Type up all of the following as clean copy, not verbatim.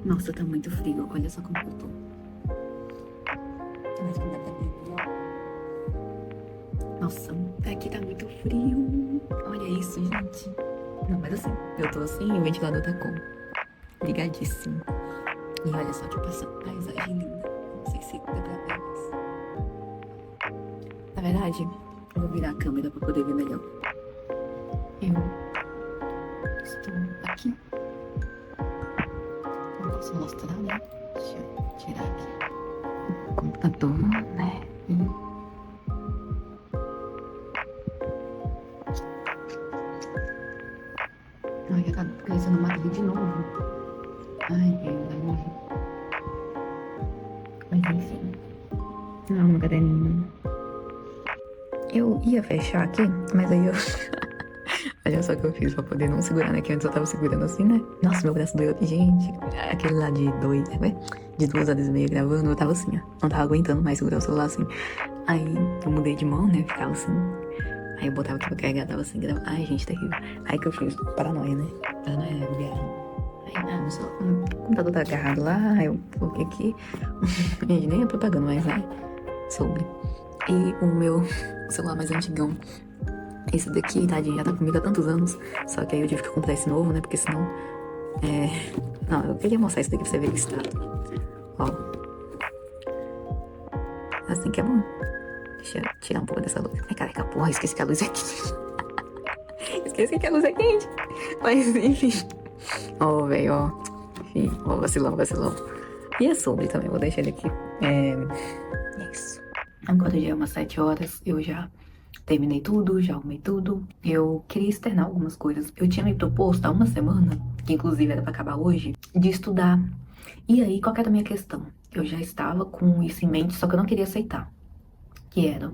Nossa, tá muito frio. Olha só como eu tô. Mas não dá pra ver, ó. Nossa, aqui tá muito frio. Olha isso, gente. Não, mas assim, eu tô assim e o ventilador tá como? Ligadíssimo. E olha só, tipo, essa paisagem linda. Não sei se dá pra ver, mas... Na verdade, eu vou virar a câmera pra poder ver melhor. Eu estou aqui. Não posso mostrar, né? Deixa eu tirar aqui o computador, né? Ai, já tá crescendo uma trilha de novo. Ai, eu vai morrer. Mas enfim. Não, meu caderninho. Eu ia fechar aqui, mas aí eu... Olha só o que eu fiz pra poder não segurar, né? Que antes eu tava segurando assim, né? Nossa, meu braço doeu. Gente, aquele lá de dois, né? De 2 horas e meia gravando, eu tava assim, ó. Não tava aguentando mais segurar o celular assim. Aí eu mudei de mão, né? Ficava assim. Aí eu botava aqui pra carregar, tava assim, gravando. Ai, gente, terrível. Aí que eu fiz paranoia, né? Paranoia, aí, não, só o computador tá agarrado lá, aí eu coloquei aqui. Gente, nem é propaganda, mas é sobre. E o meu celular mais antigão. Esse daqui, tadinho, já tá comigo há tantos anos. Só que aí eu tive que comprar esse novo, né? Porque senão. Não, eu queria mostrar isso daqui pra você ver o estado. Ó. Assim que é bom. Deixa eu tirar um pouco dessa luz. Ai, caraca, porra, esqueci que a luz é quente. Esqueci que a luz é quente. Mas, enfim. Ó, velho, ó. Enfim, ó, vacilão, vacilão. E é sobre também, vou deixar ele aqui. É isso. Agora já é umas 7 horas, eu já terminei tudo, já arrumei tudo. Eu queria externar algumas coisas. Eu tinha me proposto há uma semana, que inclusive era pra acabar hoje, de estudar. E aí, qual que era a minha questão? Eu já estava com isso em mente, só que eu não queria aceitar. Que era,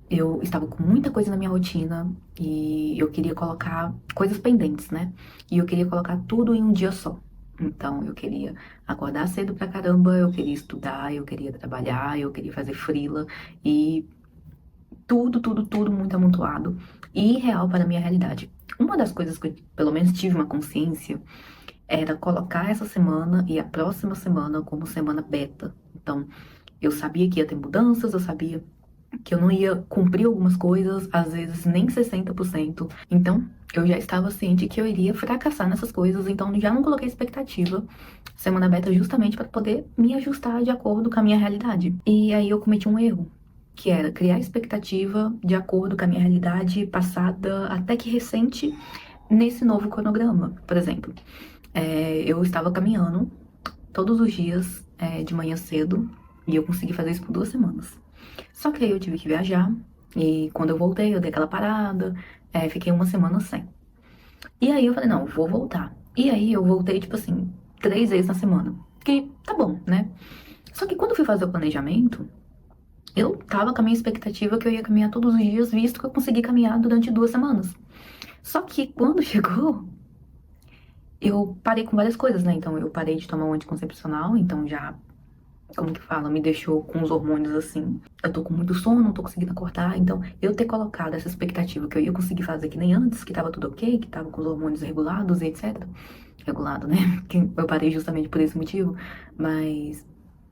eu estava com muita coisa na minha rotina e eu queria colocar coisas pendentes, né? E eu queria colocar tudo em um dia só. Então, eu queria acordar cedo pra caramba, eu queria estudar, eu queria trabalhar, eu queria fazer freela e tudo muito amontoado e irreal para a minha realidade. Uma das coisas que eu, pelo menos, tive uma consciência era colocar essa semana e a próxima semana como semana beta. Então, eu sabia que ia ter mudanças, eu sabia que eu não ia cumprir algumas coisas, às vezes nem 60%. Então, eu já estava ciente que eu iria fracassar nessas coisas, então já não coloquei expectativa semana beta justamente para poder me ajustar de acordo com a minha realidade. E aí eu cometi um erro, que era criar expectativa de acordo com a minha realidade passada até que recente nesse novo cronograma. Por exemplo, eu estava caminhando todos os dias de manhã cedo e eu consegui fazer isso por 2 semanas. Só que aí eu tive que viajar e quando eu voltei eu dei aquela parada, fiquei uma semana sem. E aí eu falei, não, vou voltar. E aí eu voltei, tipo assim, 3 vezes na semana. Que tá bom, né? Só que quando eu fui fazer o planejamento, eu tava com a minha expectativa que eu ia caminhar todos os dias, visto que eu consegui caminhar durante 2 semanas. Só que quando chegou, eu parei com várias coisas, né? Então eu parei de tomar um anticoncepcional, então já, como que fala, me deixou com os hormônios assim. Eu tô com muito sono, não tô conseguindo acordar. Então eu ter colocado essa expectativa que eu ia conseguir fazer que nem antes, que tava tudo ok, que tava com os hormônios regulados e etc. Regulado, né? Que eu parei justamente por esse motivo. Mas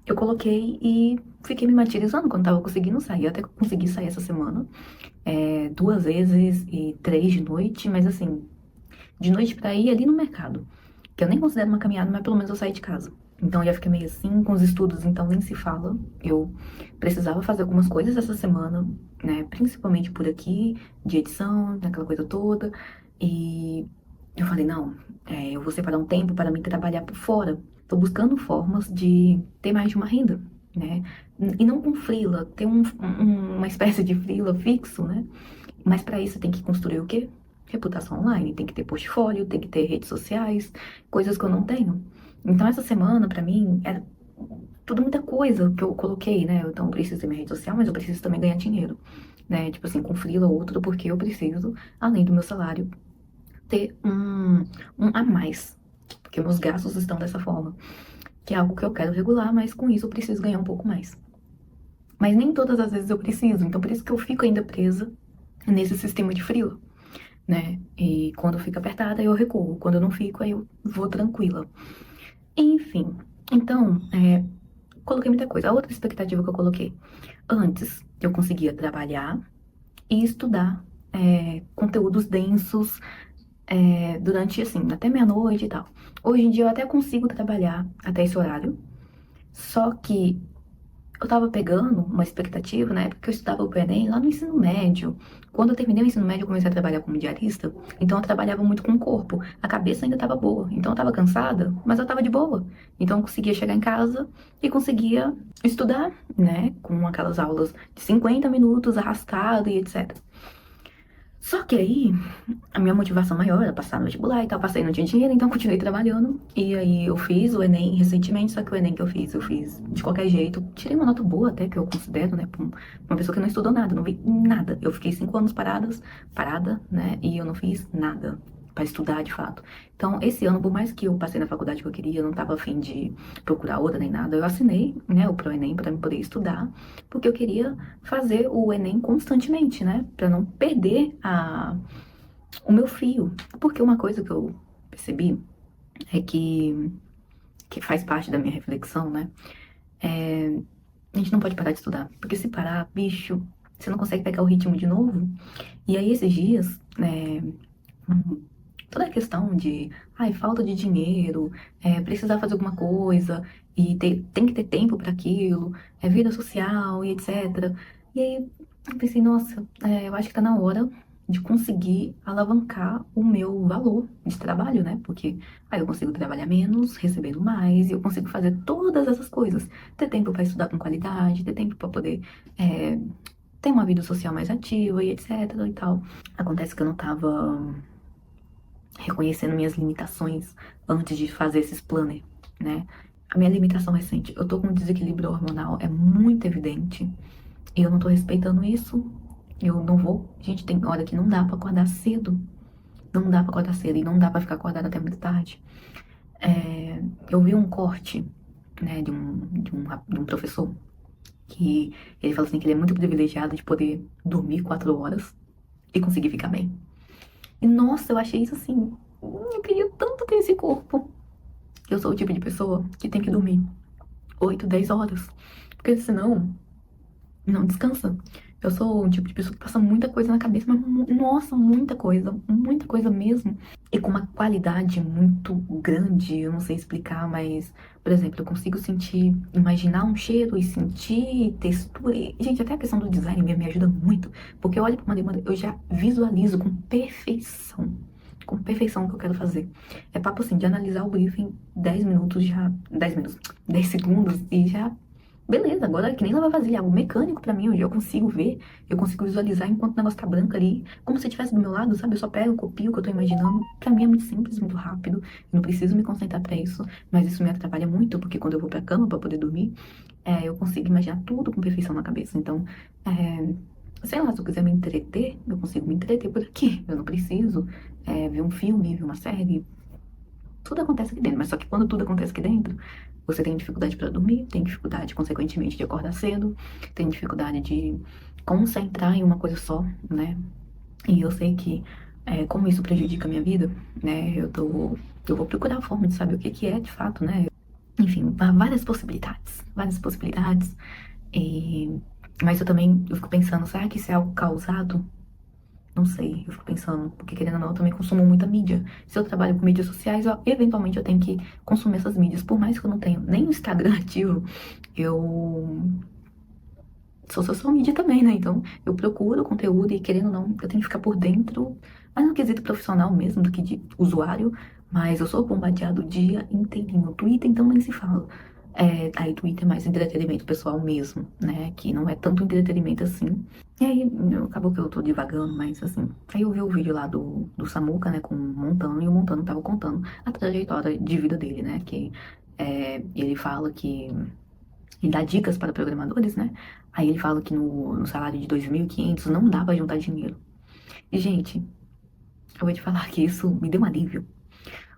eu coloquei e fiquei me martirizando quando tava conseguindo sair. Eu até consegui sair essa semana, 2 vezes e 3 de noite, mas assim, de noite pra ir ali no mercado, que eu nem considero uma caminhada, mas pelo menos eu saí de casa. Então eu já fiquei meio assim, com os estudos, então nem se fala. Eu precisava fazer algumas coisas essa semana, né? Principalmente por aqui, de edição, aquela coisa toda. E eu falei, não, eu vou separar um tempo para mim trabalhar por fora. Tô buscando formas de ter mais de uma renda, né? E não com freela, ter uma espécie de freela fixo, né? Mas para isso tem que construir o quê? Reputação online, tem que ter portfólio, tem que ter redes sociais, coisas que eu não tenho. Então essa semana, pra mim, era tudo muita coisa que eu coloquei, né? Então eu preciso ter minha rede social, mas eu preciso também ganhar dinheiro, né? Tipo assim, com freela ou outro, porque eu preciso, além do meu salário, ter um a mais. Porque meus gastos estão dessa forma. Que é algo que eu quero regular, mas com isso eu preciso ganhar um pouco mais. Mas nem todas as vezes eu preciso, então por isso que eu fico ainda presa nesse sistema de freela, né? E quando fica apertada, eu recuo. Quando eu não fico, aí eu vou tranquila. Enfim, então, coloquei muita coisa. A outra expectativa que eu coloquei, antes eu conseguia trabalhar e estudar conteúdos densos durante, assim, até meia-noite e tal. Hoje em dia eu até consigo trabalhar até esse horário, só que eu tava pegando uma expectativa na época que eu estudava pro Enem lá no ensino médio. Quando eu terminei o ensino médio, eu comecei a trabalhar como diarista, então eu trabalhava muito com o corpo. A cabeça ainda tava boa, então eu tava cansada, mas eu tava de boa. Então eu conseguia chegar em casa e conseguia estudar, né, com aquelas aulas de 50 minutos arrastado e etc. Só que aí, a minha motivação maior era passar no vestibular e tal, passei, não tinha dinheiro, então continuei trabalhando. E aí eu fiz o Enem recentemente, só que o Enem que eu fiz de qualquer jeito. Tirei uma nota boa até, que eu considero, né, pra uma pessoa que não estudou nada, não vi nada. Eu fiquei 5 anos parada, né, e eu não fiz nada pra estudar de fato. Então, esse ano, por mais que eu passei na faculdade que eu queria, eu não tava afim de procurar outra nem nada, eu assinei, né, o ProEnem pra eu poder estudar, porque eu queria fazer o Enem constantemente, né, pra não perder o meu fio. Porque uma coisa que eu percebi é que faz parte da minha reflexão, né? É, a gente não pode parar de estudar. Porque se parar, bicho, você não consegue pegar o ritmo de novo. E aí, esses dias, toda a questão de falta de dinheiro, precisar fazer alguma coisa, e tem que ter tempo para aquilo, vida social e etc. E aí eu pensei, nossa, eu acho que tá na hora de conseguir alavancar o meu valor de trabalho, né? Porque aí eu consigo trabalhar menos, recebendo mais, e eu consigo fazer todas essas coisas. Ter tempo para estudar com qualidade, ter tempo para poder ter uma vida social mais ativa e etc e tal. Acontece que eu não tava reconhecendo minhas limitações antes de fazer esses planner, né? A minha limitação recente, eu tô com um desequilíbrio hormonal, é muito evidente, e eu não tô respeitando isso. Eu não vou. Gente, tem hora que não dá pra acordar cedo. Não dá pra acordar cedo e não dá pra ficar acordada até muito tarde. Eu vi um corte, né, de um professor que ele falou assim que ele é muito privilegiado de poder dormir 4 horas e conseguir ficar bem. E nossa, eu achei isso assim. Eu queria tanto ter esse corpo. Eu sou o tipo de pessoa que tem que dormir 8, 10 horas. Porque senão, não descansa. Eu sou o tipo de pessoa que passa muita coisa na cabeça, mas nossa, muita coisa mesmo. E com uma qualidade muito grande, eu não sei explicar, mas, por exemplo, eu consigo sentir, imaginar um cheiro e sentir textura. Gente, até a questão do design me ajuda muito, porque eu olho para uma demanda, eu já visualizo com perfeição o que eu quero fazer. É papo assim, de analisar o briefing 10 minutos já, 10 minutos, 10 segundos e já beleza, agora é que nem lavar vasilha, algo mecânico pra mim, onde eu consigo ver, eu consigo visualizar enquanto o negócio tá branco ali, como se estivesse do meu lado, sabe? Eu só pego, copio o que eu tô imaginando. Pra mim é muito simples, muito rápido, eu não preciso me concentrar pra isso, mas isso me atrapalha muito, porque quando eu vou pra cama pra poder dormir, eu consigo imaginar tudo com perfeição na cabeça. Então, sei lá, se eu quiser me entreter, eu consigo me entreter por aqui. Eu não preciso ver um filme, ver uma série, tudo acontece aqui dentro, mas só que quando tudo acontece aqui dentro, você tem dificuldade para dormir, tem dificuldade, consequentemente, de acordar cedo, tem dificuldade de concentrar em uma coisa só, né? E eu sei que, como isso prejudica a minha vida, né? Eu vou procurar a forma de saber o que que é de fato, né? Enfim, há várias possibilidades. E... Mas eu fico pensando, será que isso é algo causado? Não sei, eu fico pensando, porque querendo ou não, eu também consumo muita mídia. Se eu trabalho com mídias sociais, eventualmente eu tenho que consumir essas mídias. Por mais que eu não tenha nem o Instagram ativo, eu sou social media também, né? Então eu procuro conteúdo e querendo ou não, eu tenho que ficar por dentro, mais no quesito profissional mesmo do que de usuário, mas eu sou bombardeado o dia inteirinho. Twitter, então, nem se fala. Aí Twitter é mais entretenimento pessoal mesmo, né? Que não é tanto entretenimento assim. E aí, acabou que eu tô divagando, mas assim. Aí eu vi o vídeo lá do Samuca, né, com o Montano, e o Montano tava contando a trajetória de vida dele, né? Que ele fala que. Ele dá dicas para programadores, né? Aí ele fala que no salário de 2.500 não dá pra juntar dinheiro. E, gente, eu vou te falar que isso me deu um alívio.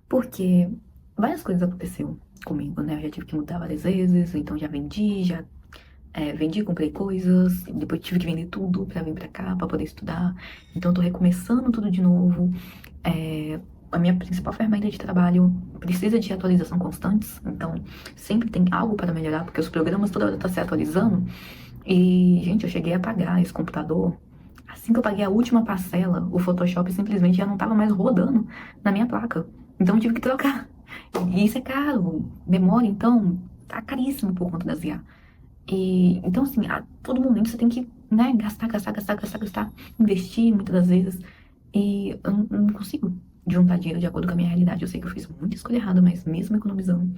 Porque várias coisas aconteceram comigo, né? Eu já tive que mudar várias vezes, então já vendi, vendi, comprei coisas, depois tive que vender tudo pra vir pra cá, pra poder estudar. Então eu tô recomeçando tudo de novo. a minha principal ferramenta de trabalho precisa de atualização constantes, então sempre tem algo para melhorar, porque os programas toda hora estão se atualizando. E, gente, eu cheguei a pagar esse computador. Assim que eu paguei a última parcela, o Photoshop simplesmente já não estava mais rodando na minha placa. Então eu tive que trocar. E isso é caro. Memória, então, tá caríssimo por conta das IA. E, então, assim, a todo momento você tem que, né, gastar, investir muitas das vezes. E eu não consigo juntar dinheiro de acordo com a minha realidade. Eu sei que eu fiz muita escolha errada, mas mesmo economizando,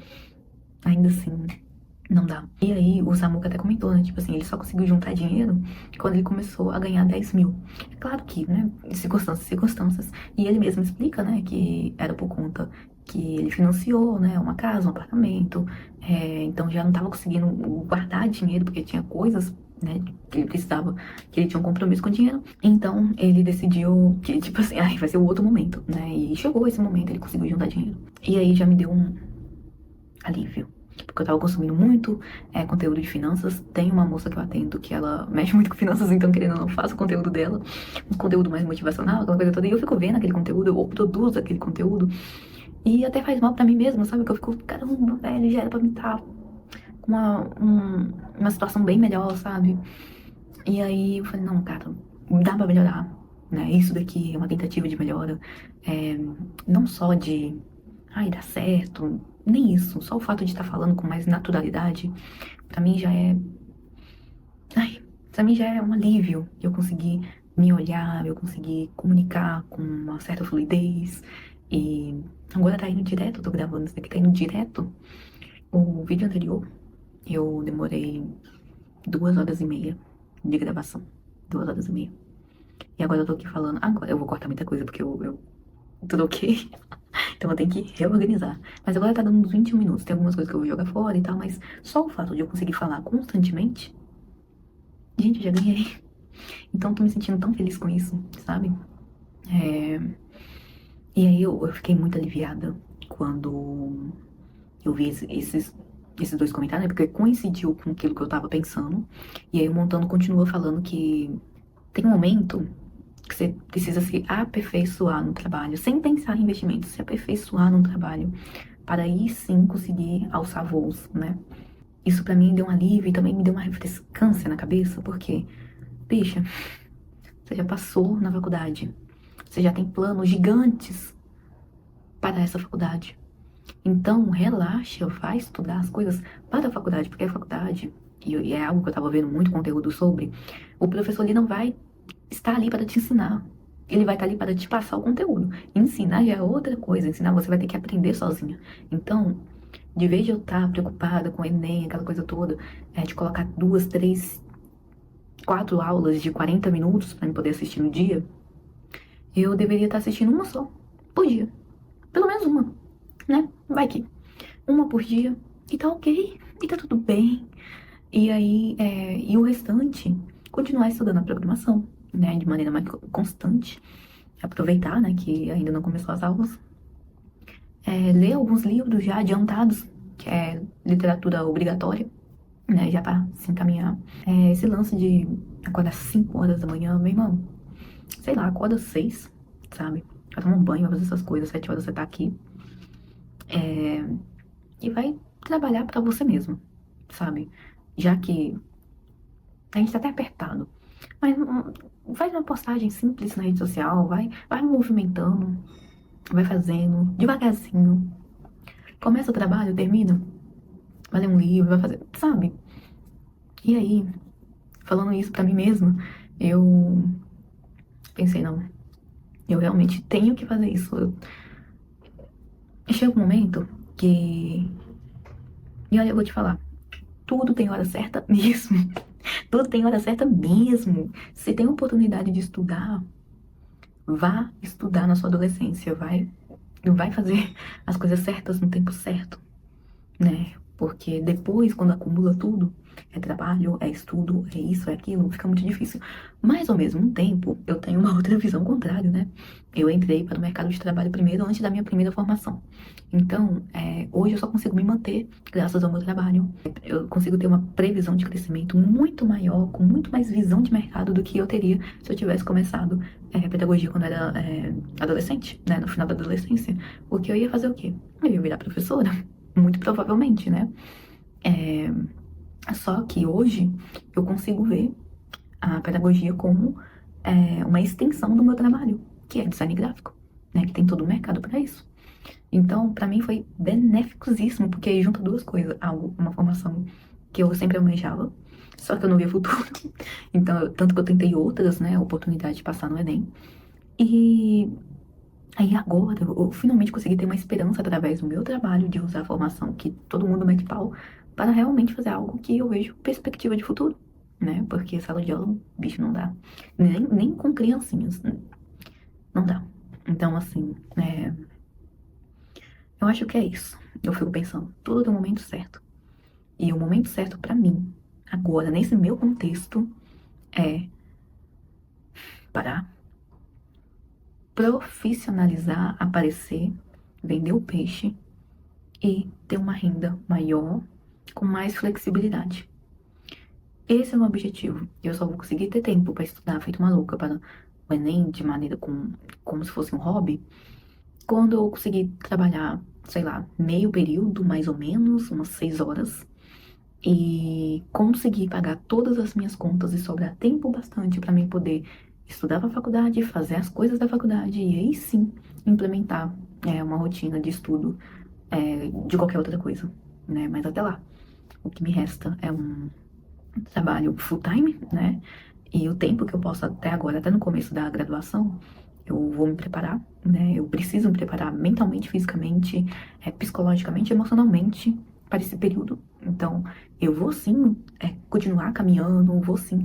ainda assim, não dá. E aí, o Samuca até comentou, né? Tipo assim, ele só conseguiu juntar dinheiro quando ele começou a ganhar 10 mil. É claro que, né? Circunstâncias. E ele mesmo explica, né? Que era por conta que ele financiou, né? Uma casa, um apartamento. Então já não tava conseguindo guardar dinheiro, porque tinha coisas, né? Que ele precisava, que ele tinha um compromisso com o dinheiro. Então ele decidiu que, tipo assim, ai, vai ser o outro momento, né? E chegou esse momento, ele conseguiu juntar dinheiro. E aí já me deu um alívio, porque eu tava consumindo muito conteúdo de finanças. Tem uma moça que eu atendo que ela mexe muito com finanças, então querendo ou não, eu faço o conteúdo dela, um conteúdo mais motivacional, aquela coisa toda, e eu fico vendo aquele conteúdo, eu produzo aquele conteúdo, e até faz mal pra mim mesma, sabe? Que eu fico, caramba, velho, já era pra mim estar com uma situação bem melhor, sabe? E aí eu falei, não, cara, dá pra melhorar, né? Isso daqui é uma tentativa de melhora, não só de, ai, dá certo, nem isso, só o fato de estar falando com mais naturalidade, pra mim já é, ai, pra mim já é um alívio. Eu conseguir me olhar, eu conseguir comunicar com uma certa fluidez, e agora tá indo direto, eu tô gravando isso daqui, tá indo direto. O vídeo anterior, eu demorei 2 horas e meia de gravação, 2 horas e meia. E agora eu tô aqui falando, agora eu vou cortar muita coisa, porque eu troquei. Então eu tenho que reorganizar. Mas agora tá dando uns 21 minutos. Tem algumas coisas que eu vou jogar fora e tal, mas só o fato de eu conseguir falar constantemente, gente, eu já ganhei. Então tô me sentindo tão feliz com isso, sabe? E aí eu fiquei muito aliviada quando eu vi esses dois comentários, né? Porque coincidiu com aquilo que eu tava pensando. E aí o Montano continua falando que tem um momento que você precisa se aperfeiçoar no trabalho, sem pensar em investimento, se aperfeiçoar no trabalho, para aí sim conseguir alçar voos, né? Isso pra mim deu um alívio e também me deu uma refrescância na cabeça, porque, bicha, você já passou na faculdade, você já tem planos gigantes para essa faculdade. Então, relaxa, vai estudar as coisas para a faculdade, porque a faculdade, e é algo que eu tava vendo muito conteúdo sobre, o professor ali não vai estar ali para te ensinar. Ele vai estar ali para te passar o conteúdo. Ensinar já é outra coisa. Ensinar você vai ter que aprender sozinha. Então, de vez de eu estar preocupada com o Enem, aquela coisa toda, de colocar 2, 3, 4 aulas de 40 minutos para eu poder assistir no dia, eu deveria estar assistindo uma só, por dia. Pelo menos uma, né? Vai que. Uma por dia. E tá ok. E tá tudo bem. E aí, e o restante, continuar estudando a programação, né? De maneira mais constante. Aproveitar, né? Que ainda não começou as aulas. Ler alguns livros já adiantados, que é literatura obrigatória, né? Já pra se encaminhar. Esse lance de acordar 5 horas da manhã, meu irmão, sei lá, acorda 6, sabe? Vai tomar um banho, vai fazer essas coisas, 7 horas você tá aqui. E vai trabalhar pra você mesmo, sabe? Já que a gente tá até apertado. Mas faz uma postagem simples na rede social, vai movimentando, vai fazendo, devagarzinho. Começa o trabalho, termina, vai ler um livro, vai fazer, sabe? E aí, falando isso pra mim mesma, eu pensei, não, eu realmente tenho que fazer isso. Chega um momento que... E olha, eu vou te falar, tudo tem hora certa mesmo. Tudo tem hora certa mesmo. Se tem oportunidade de estudar, vá estudar na sua adolescência, vai fazer as coisas certas no tempo certo, né? Porque depois, quando acumula tudo, é trabalho, é estudo, é isso, é aquilo, fica muito difícil. Mas, ao mesmo tempo, eu tenho uma outra visão contrária, né? Eu entrei para o mercado de trabalho primeiro, antes da minha primeira formação. Então, hoje eu só consigo me manter graças ao meu trabalho. Eu consigo ter uma previsão de crescimento muito maior, com muito mais visão de mercado do que eu teria se eu tivesse começado pedagogia quando era adolescente, né? No final da adolescência. Porque eu ia fazer o quê? Eu ia virar professora, muito provavelmente, né? É, Só que hoje eu consigo ver a pedagogia como uma extensão do meu trabalho, que é design gráfico, né? Que tem todo o mercado para isso. Então, para mim foi benéficosíssimo, porque aí junta duas coisas. Algo, uma formação que eu sempre almejava, só que eu não via futuro. Então, tanto que eu tentei outras, né, oportunidades de passar no Enem. E aí agora eu finalmente consegui ter uma esperança através do meu trabalho de usar a formação que todo mundo mete pau para realmente fazer algo que eu vejo perspectiva de futuro, né? Porque sala de aula, bicho, não dá. Nem com criancinhas, não dá. Então, assim, eu acho que é isso. Eu fico pensando, tudo tem um momento certo. E o momento certo pra mim, agora, nesse meu contexto, é parar, profissionalizar, aparecer, vender o peixe e ter uma renda maior, com mais flexibilidade. Esse é o meu objetivo. Eu só vou conseguir ter tempo para estudar feito uma louca para o Enem de maneira como se fosse um hobby, quando eu conseguir trabalhar, sei lá, meio período, mais ou menos, umas 6 horas, e conseguir pagar todas as minhas contas e sobrar tempo bastante para mim poder estudar para a faculdade, fazer as coisas da faculdade e aí sim implementar uma rotina de estudo de qualquer outra coisa, né? Mas até lá, o que me resta é um trabalho full time, né? E o tempo que eu posso até agora, até no começo da graduação, eu vou me preparar, né? Eu preciso me preparar mentalmente, fisicamente, psicologicamente, emocionalmente para esse período. Então, eu vou sim continuar caminhando, vou sim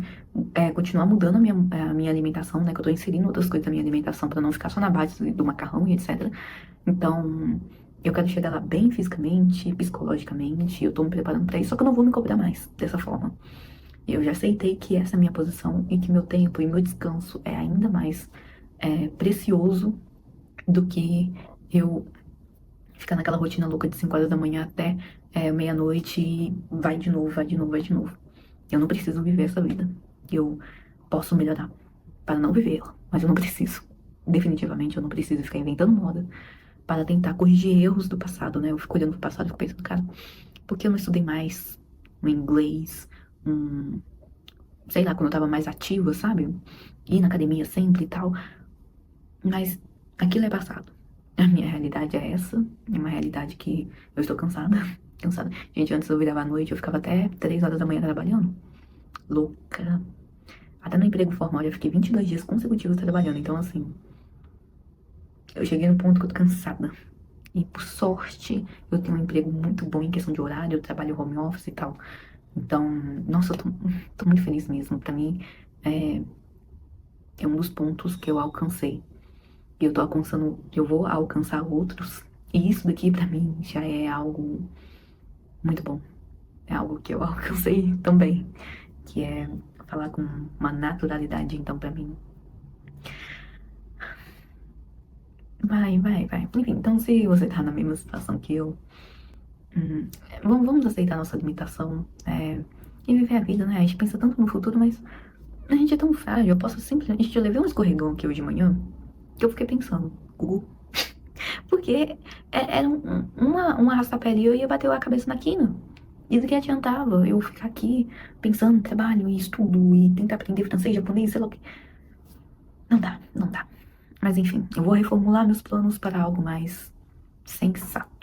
continuar mudando a minha alimentação, né? Que eu tô inserindo outras coisas na minha alimentação para não ficar só na base do macarrão e etc. Então, eu quero chegar lá bem fisicamente, psicologicamente, eu tô me preparando para isso, só que eu não vou me cobrar mais dessa forma. Eu já aceitei que essa é a minha posição e que meu tempo e meu descanso é ainda mais precioso do que eu ficar naquela rotina louca de 5 horas da manhã até meia-noite e vai de novo, vai de novo, vai de novo. Eu não preciso viver essa vida. Eu posso melhorar para não vivê-la, mas eu não preciso. Definitivamente eu não preciso ficar inventando moda para tentar corrigir erros do passado, né? Eu fico olhando pro passado e fico pensando, cara, por que eu não estudei mais um inglês, sei lá, quando eu tava mais ativa, sabe? Ir na academia sempre e tal. Mas aquilo é passado. A minha realidade é essa. É uma realidade que eu estou cansada. Cansada. Gente, antes eu virava à noite, eu ficava até 3 horas da manhã trabalhando. Louca. Até no emprego formal, eu fiquei 22 dias consecutivos trabalhando. Então, assim, eu cheguei no ponto que eu tô cansada. E por sorte, eu tenho um emprego muito bom em questão de horário, eu trabalho home office e tal. Então, nossa, eu tô muito feliz mesmo. Pra mim, é um dos pontos que eu alcancei. E eu vou alcançar outros. E isso daqui pra mim já é algo muito bom. É algo que eu alcancei também, que é falar com uma naturalidade, então pra mim. Vai. Enfim, então se você tá na mesma situação que eu, vamos aceitar nossa limitação e viver a vida, né? A gente pensa tanto no futuro, mas a gente é tão frágil. Eu posso simplesmente. Gente, eu levei um escorregão aqui hoje de manhã que eu fiquei pensando, Gugu. Porque era uma arrastapé e eu ia bater a cabeça na quina. E do que adiantava eu ficar aqui pensando em trabalho e estudo e tentar aprender francês, japonês, sei lá o que. Não dá. Mas enfim, eu vou reformular meus planos para algo mais sensato.